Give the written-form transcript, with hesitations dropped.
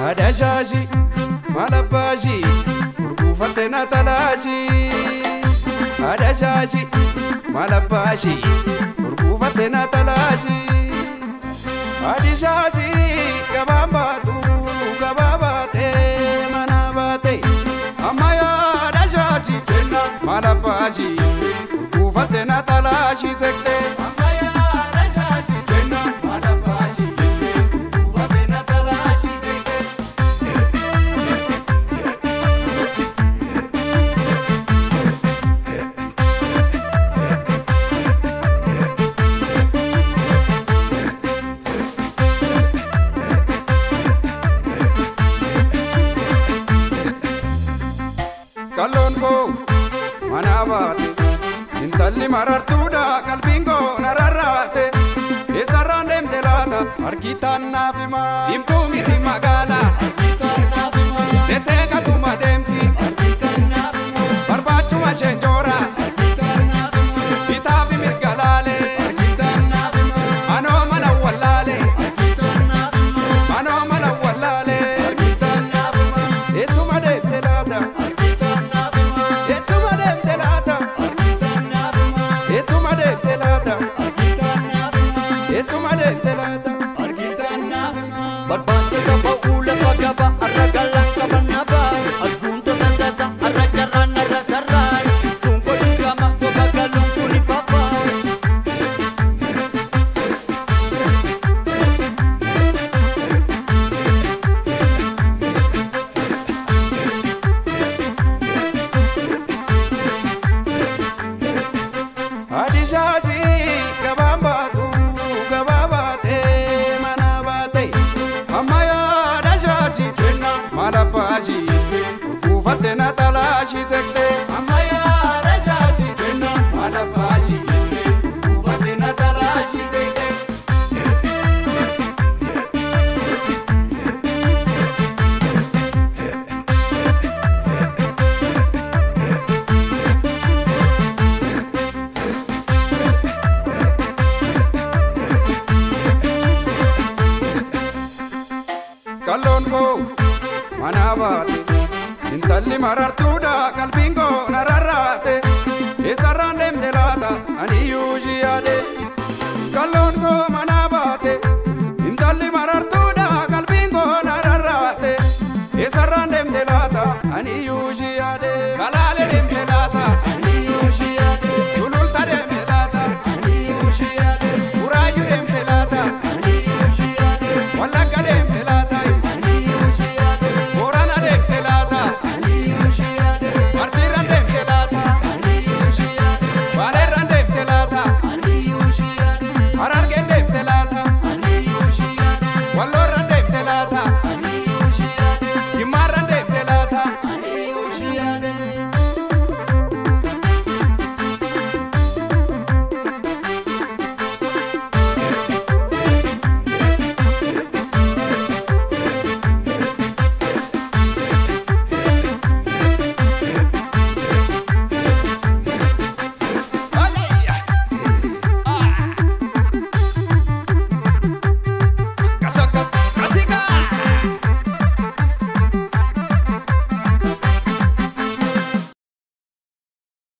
adashashi malabashi urgufatena talashi adashashi malabashi urgufatena talashi adishashi gababatu gababate manabate amaya adashashi tena malabashi urgufatena talashi sekte Kalonko manabate intalli marartuda kalbingo nararate esarandem delata argitan nafima impumi di magala argitan nafima seseka tumademti argitan nafima barbachu mashenjora argitan nafima itabi mirgalale argitan nafima ano malawalale argitan nafima ano malawalale argitan nafima esumade delata Esumade telata argitan nafima barbacha kaba ula kaba aragalan kaba naba agunto sandasa arajaran arajaran tungko dingama bagalung kuni papa adishashi kabambatu malabashi urgufatena talashi sekte amaya adashashi tena malabashi urgufatena talashi sekte Kalonko manabate intalli marartuda kalbingo nararate esarandem delata aniyuji ade Kalonko manabate intalli marartuda